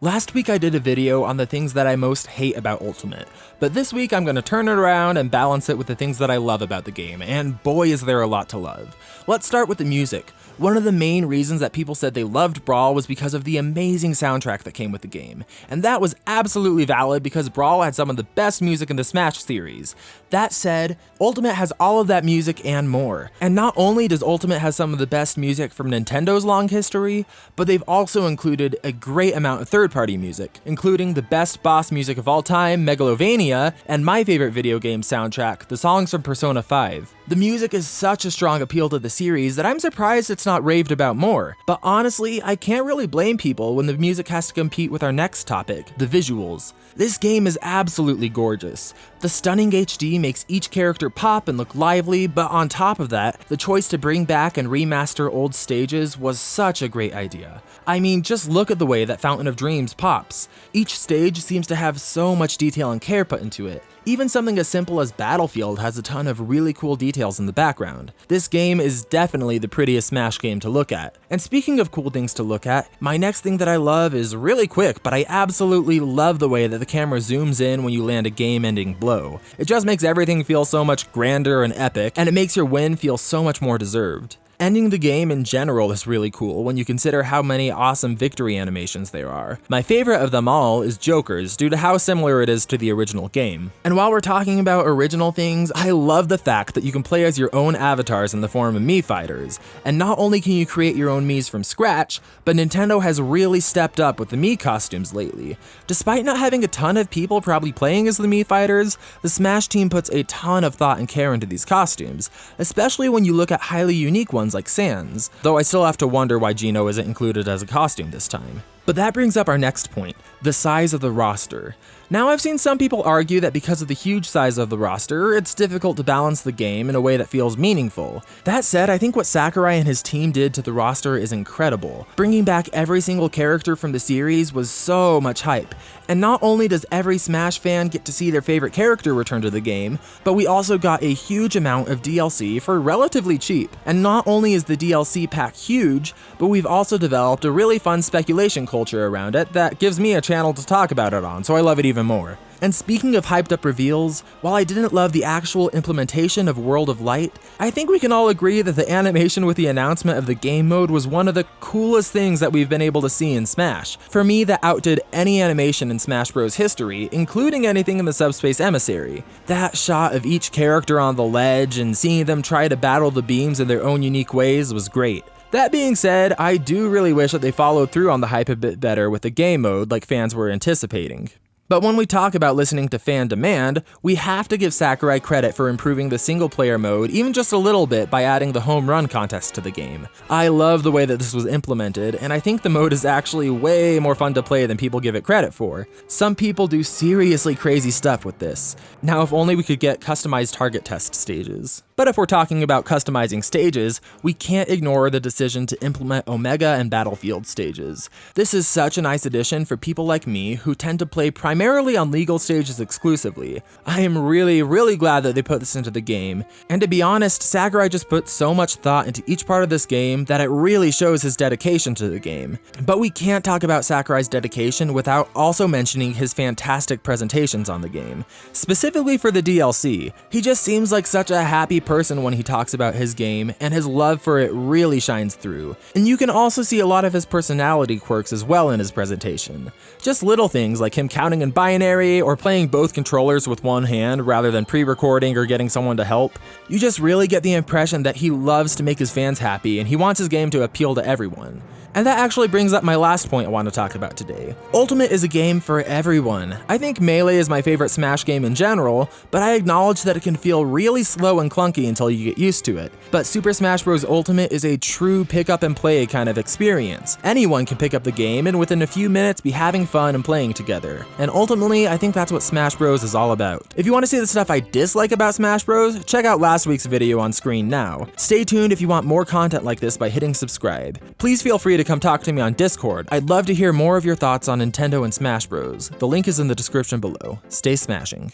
Last week I did a video on the things that I most hate about Ultimate, but this week I'm going to turn it around and balance it with the things that I love about the game, and boy is there a lot to love. Let's start with the music. One of the main reasons that people said they loved Brawl was because of the amazing soundtrack that came with the game, and that was absolutely valid because Brawl had some of the best music in the Smash series. That said, Ultimate has all of that music and more, and not only does Ultimate have some of the best music from Nintendo's long history, but they've also included a great amount of third-party music, including the best boss music of all time, Megalovania, and my favorite video game soundtrack, the songs from Persona 5. The music is such a strong appeal to the series that I'm surprised it's not raved about more, but honestly, I can't really blame people when the music has to compete with our next topic, the visuals. This game is absolutely gorgeous. The stunning HD makes each character pop and look lively, but on top of that, the choice to bring back and remaster old stages was such a great idea. I mean, just look at the way that Fountain of Dreams pops. Each stage seems to have so much detail and care put into it. Even something as simple as Battlefield has a ton of really cool details in the background. This game is definitely the prettiest Smash game to look at. And speaking of cool things to look at, my next thing that I love is really quick, but I absolutely love the way that the camera zooms in when you land a game-ending blow. It just makes everything feel so much grander and epic, and it makes your win feel so much more deserved. Ending the game in general is really cool when you consider how many awesome victory animations there are. My favorite of them all is Joker's, due to how similar it is to the original game. And while we're talking about original things, I love the fact that you can play as your own avatars in the form of Mii fighters. And not only can you create your own Miis from scratch, but Nintendo has really stepped up with the Mii costumes lately. Despite not having a ton of people probably playing as the Mii fighters, the Smash team puts a ton of thought and care into these costumes, especially when you look at highly unique ones like Sans, though I still have to wonder why Geno isn't included as a costume this time. But that brings up our next point, the size of the roster. Now, I've seen some people argue that because of the huge size of the roster, it's difficult to balance the game in a way that feels meaningful. That said, I think what Sakurai and his team did to the roster is incredible. Bringing back every single character from the series was so much hype. And not only does every Smash fan get to see their favorite character return to the game, but we also got a huge amount of DLC for relatively cheap. And not only is the DLC pack huge, but we've also developed a really fun speculation culture around it that gives me a channel to talk about it on, so I love it even more. And speaking of hyped up reveals, while I didn't love the actual implementation of World of Light, I think we can all agree that the animation with the announcement of the game mode was one of the coolest things that we've been able to see in Smash. For me, that outdid any animation in Smash Bros. History, including anything in the Subspace Emissary. That shot of each character on the ledge and seeing them try to battle the beams in their own unique ways was great. That being said, I do really wish that they followed through on the hype a bit better with the game mode like fans were anticipating. But when we talk about listening to fan demand, we have to give Sakurai credit for improving the single-player mode even just a little bit by adding the home run contest to the game. I love the way that this was implemented, and I think the mode is actually way more fun to play than people give it credit for. Some people do seriously crazy stuff with this. Now, if only we could get customized target test stages. But if we're talking about customizing stages, we can't ignore the decision to implement Omega and Battlefield stages. This is such a nice addition for people like me who tend to play primarily on legal stages exclusively. I am really glad that they put this into the game, and to be honest, Sakurai just put so much thought into each part of this game that it really shows his dedication to the game. But we can't talk about Sakurai's dedication without also mentioning his fantastic presentations on the game. Specifically for the DLC, he just seems like such a happy person when he talks about his game, and his love for it really shines through. And you can also see a lot of his personality quirks as well in his presentation. Just little things like him counting in binary or playing both controllers with one hand rather than pre-recording or getting someone to help. You just really get the impression that he loves to make his fans happy and he wants his game to appeal to everyone. And that actually brings up my last point I want to talk about today. Ultimate is a game for everyone. I think Melee is my favorite Smash game in general, but I acknowledge that it can feel really slow and clunky until you get used to it. But Super Smash Bros. Ultimate is a true pick up and play kind of experience. Anyone can pick up the game and within a few minutes be having fun and playing together. And ultimately, I think that's what Smash Bros. Is all about. If you want to see the stuff I dislike about Smash Bros., check out last week's video on screen now. Stay tuned if you want more content like this by hitting subscribe. Please feel free to come talk to me on Discord. I'd love to hear more of your thoughts on Nintendo and Smash Bros. The link is in the description below. Stay smashing.